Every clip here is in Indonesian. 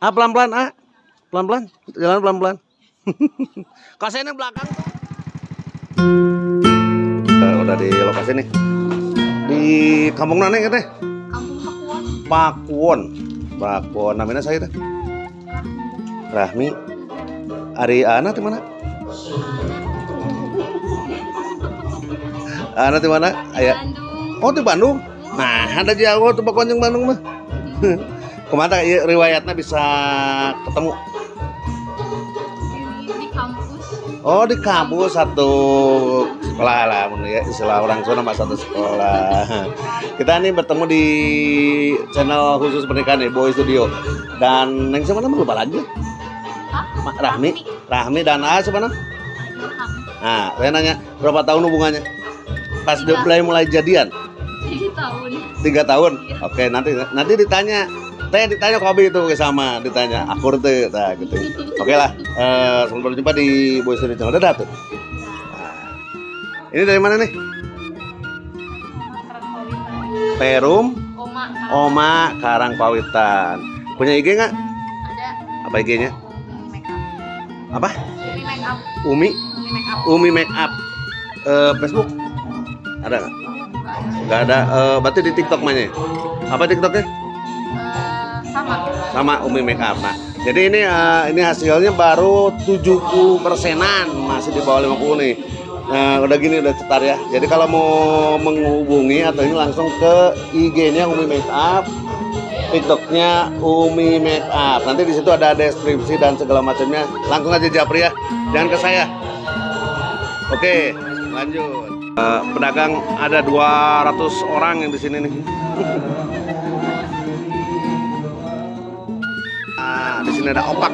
Pelan-pelan, pelan-pelan, jalan pelan-pelan. Kasennya belakang tuh. Udah di lokasi nih. Di kampung mana katanya? Kampung Pakuwon. Pakuwon. Namanya saya teh. Rahmi. Ari Ana di mana? Ana di mana? Aya. Oh, di Bandung. Nah, ada jauh tuh Pakuwon jeung Bandung mah. Kemana riwayatnya bisa ketemu? di kampus. Oh, di kampus satu sekolah lah, ya istilah orang Sunda mah satu sekolah. Kita nih bertemu di channel khusus pernikahan nih, Boy Studio. Dan yang siapa namanya lupa lagi. Rahmi dan siapa namanya? Nah, saya nanya berapa tahun hubungannya? Pas mulai jadian? 3 tahun. 3 tahun. Iya. Oke, nanti ditanya. Ditanya Kobi itu sama ditanya akur tuh, nah gitu. Oke lah, sampai berjumpa di Boy Studio Channel. Dadah tuh. Nah, ini dari mana nih? Perum Oma Karangpawitan. Punya IG nggak? Ada. Apa IG-nya? Apa? Umi make up. Umi make up. Facebook ada nggak? Nggak ada. Berarti di TikTok mana? Apa TikToknya? Sama Umi make up. Nah, jadi ini hasilnya baru 70%-an, masih di bawah 50 nih. Nah, udah gini udah cetar ya. Jadi kalau mau menghubungi atau ini langsung ke IG-nya Umi make up, TikToknya Umi make up. Nanti di situ ada deskripsi dan segala macamnya. Langsung aja japri ya. Jangan ke saya. Oke, lanjut. Pedagang ada 200 orang yang di sini nih. Nah, di sini ada opak.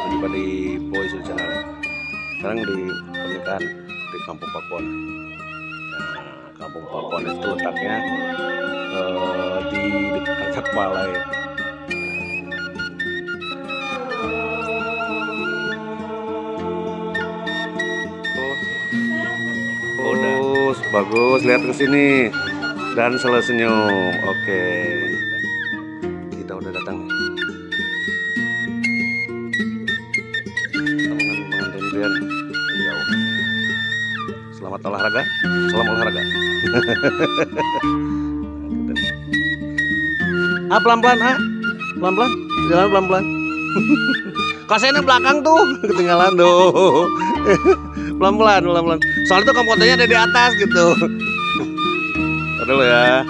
Jumpa di Boy Studio Channel. Sekarang di pernikahan di Kampung Pakuwon. Nah, Kampung Pakuwon itu letaknya di dekat Balai. Bagus, lihat ke sini dan selalu senyum. Oke, kita udah datang. Pengantin Brian jauh. Selamat olahraga, salam olahraga. Pelan-pelan, pelan-pelan, jalan pelan-pelan. Kasennya belakang tuh, ketinggalan tuh. Pelan-pelan. Soalnya tuh kompoternya ada di atas gitu. Dulu ya.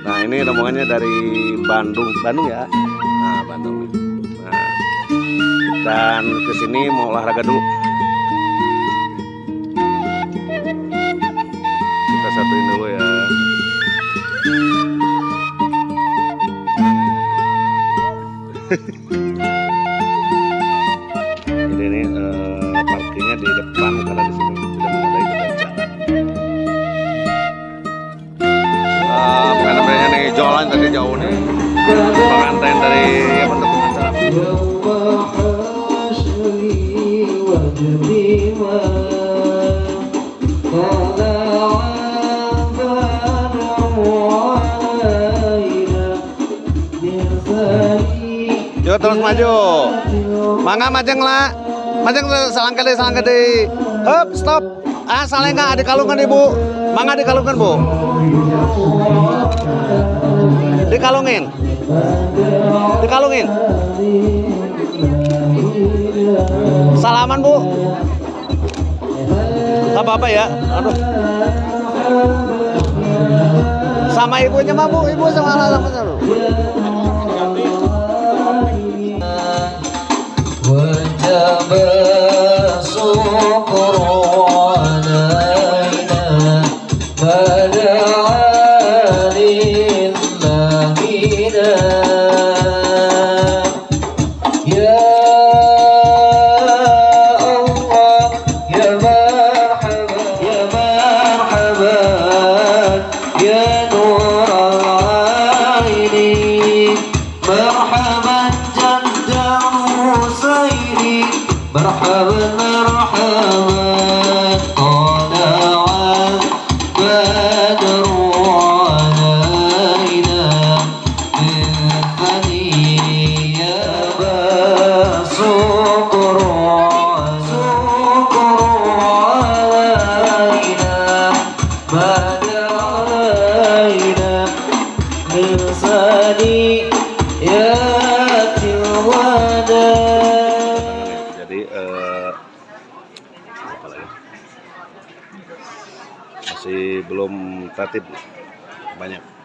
Nah, ini rombongannya dari Bandung ya. Nah, Bandung. Nah, dan kesini mau olahraga dulu. Kita satuin dulu ya. Jadi ini parkirnya di depan karena di sini tidak memadai kebencana. Pengantinnya nih jualan tadi jauh nih. Pengantin dari apa tuh pengacara? Yuk terus maju. Mangga majeng lah. Majeng selangkah deh. Hup, stop. Salah nggak dikalungkan ibu. Mangga dikalungkan bu. Dikalungin. Salaman bu. Gak apa-apa ya. Aduh. Sama ibunya mah bu. Ibu sama dulu. مرحبا طلع البدر Mada alaina Nusani Ya Tilwada. Jadi apa lagi? Masih belum tertib, banyak.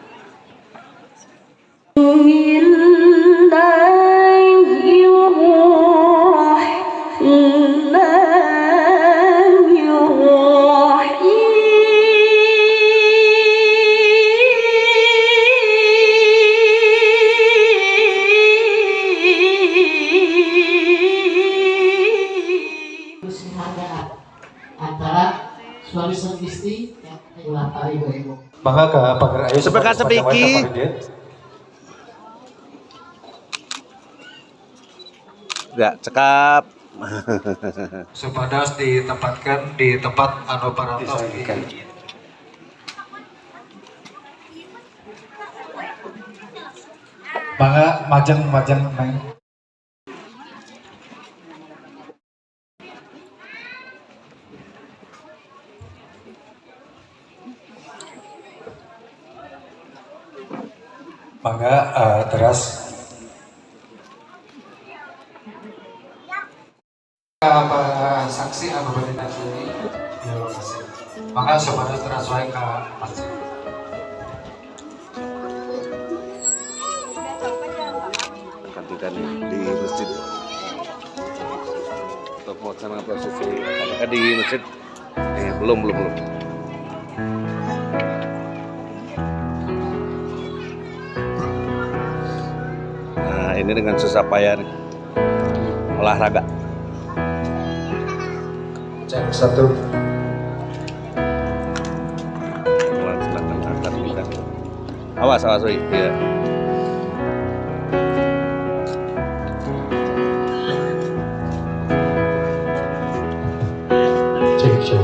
Antara suami dan istri yang ulang tahun ibu-ibu. Maka ke pagar ayo Sepekan sepiki. Enggak cekap. Supados ditempatkan di tempat anu parantos. Maka majeng main. Maka teras para saksi anu bade ini di lokasi. Maka supados teras wae ka masjid. Kantikan di masjid untuk melaksanakan prosesi kantikan di masjid. Belum. Nah, ini dengan susah payah nih. Olahraga. Cek satu. Melaksanakan akad nikah. Awas woi. Iya. Cek.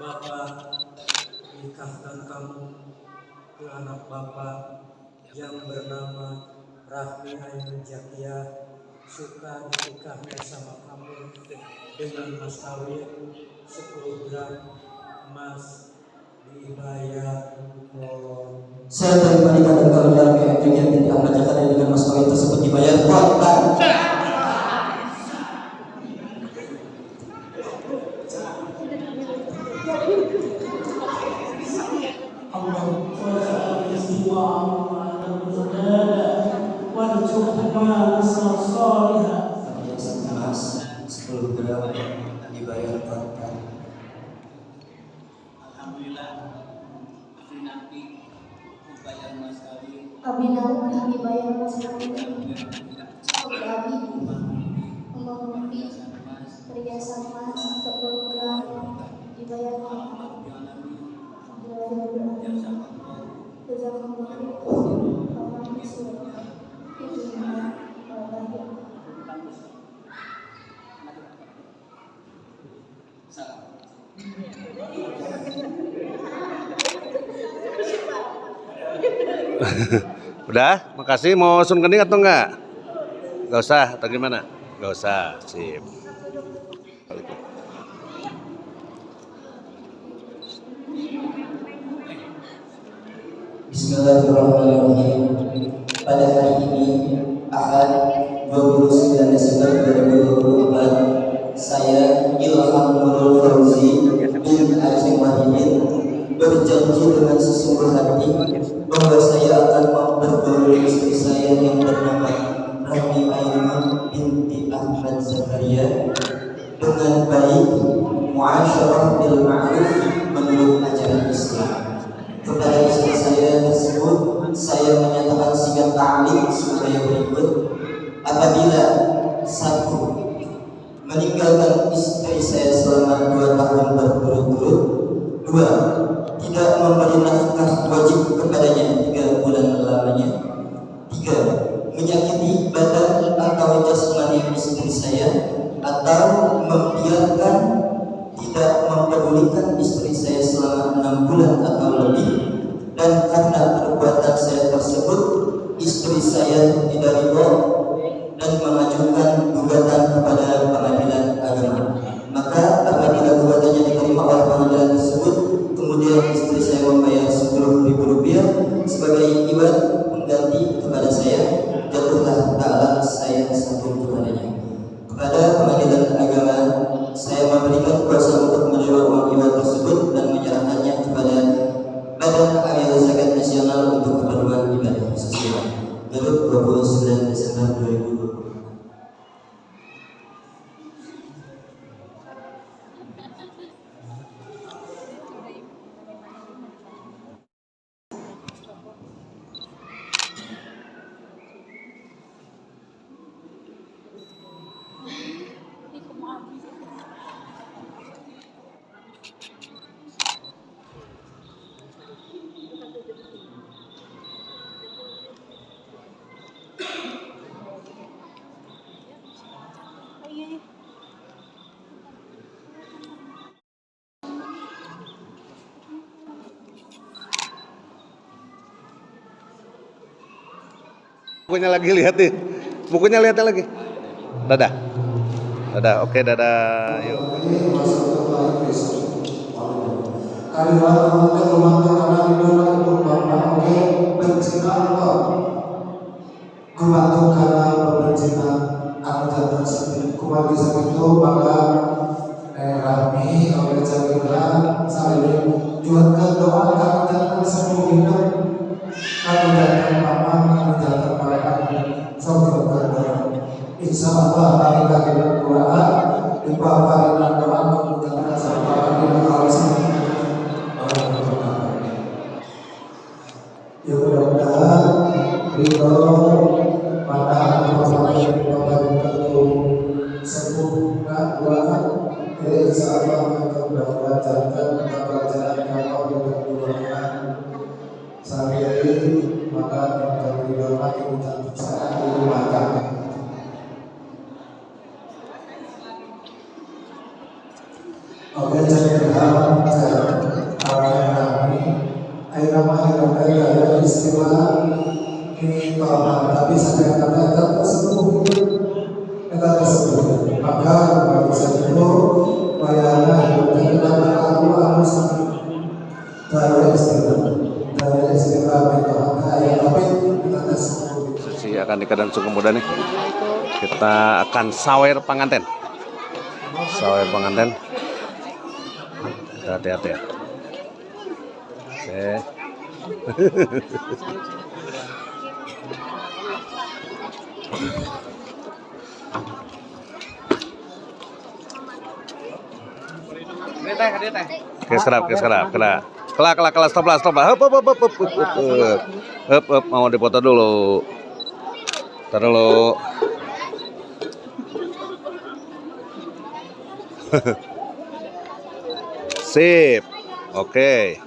Bapak nikahkan kamu ke anak Bapak yang bernama Rahmi Ainun Jakia, suka dinikahkan sama kamu dengan mas kawin 10 gram emas dibayar kon. Saya terima nikah dan kawin dalam keadaan yang tidak mengajarkan dengan mas kawin tersebut dibayar kontan. Emas 10 gram dibayar kontan. Alhamdulillah, Afri nanti membayar mas kawin. Abi nanti dibayar mas kawin. Abi menghormati perhiasan emas 10 gram dibayar kontan. Udah, makasih. Mau sun kening atau enggak? Gak usah atau gimana? Gak usah, sip. Bismillahirrahmanirrahim. Pada hari ini, Ahad 29 Desember 2024, saya Ilham Nurul Fauzi bin Aceh Wahidin berjanji dengan sesungguh hati saya menyatakan singkat ta'liq sebagai berikut. Apabila 1. meninggalkan istri saya selama 2 tahun berturut-turut. 2. tidak memberi nafkah wajib kepadanya 3 bulan lamanya. 3. menyakiti badan atau jasmani istri saya atau membiarkan tidak mempedulikan istri saya selama 6 bulan atau lebih, dan karena perbuatan saya tersebut istri saya tidak ridho dan mengajukan gugatan kepada pengadilan agama. Maka apabila gugatannya diterima oleh pengadilan tersebut, kemudian istri saya membayar Rp10.000 sebagai ibadah pengganti kepada saya, jatuhlah talak saya satu kepadanya. Kepada pengadilan agama, saya memberikan kuasa untuk menerima uang ibadah tersebut dan menyerahkannya kepada Badan Amil Zakat Nasional untuk keperluan ibadah sosial. Garut 29 Desember 2020. Bukunya lagi lihat nih. Bukunya lihatnya lagi. Dadah. Dadah. Oke, dadah. Yuk. Insya Allah hari kaki berdoa di bawah doa kemudian sampai ya mudah-mudahan ridho pada sempurna doa insya Allah mudah-mudahan jalan kalau berdoa sampai maka ridho mati ucap saat itu maka. Oke, jadi ada istilah ini tapi saya kata tersebut maka bagi saya itu wayana dan aku harus dari istilah tapi kita tersebut Sesi akan nikah dan suku muda nih. Kita akan sawer pengantin. Sawer pengantin. Hati-hati ya. Oke. Oke, serap, stop lah. Hop, mau dipoto dulu. Taruh dulu. Sip. Oke.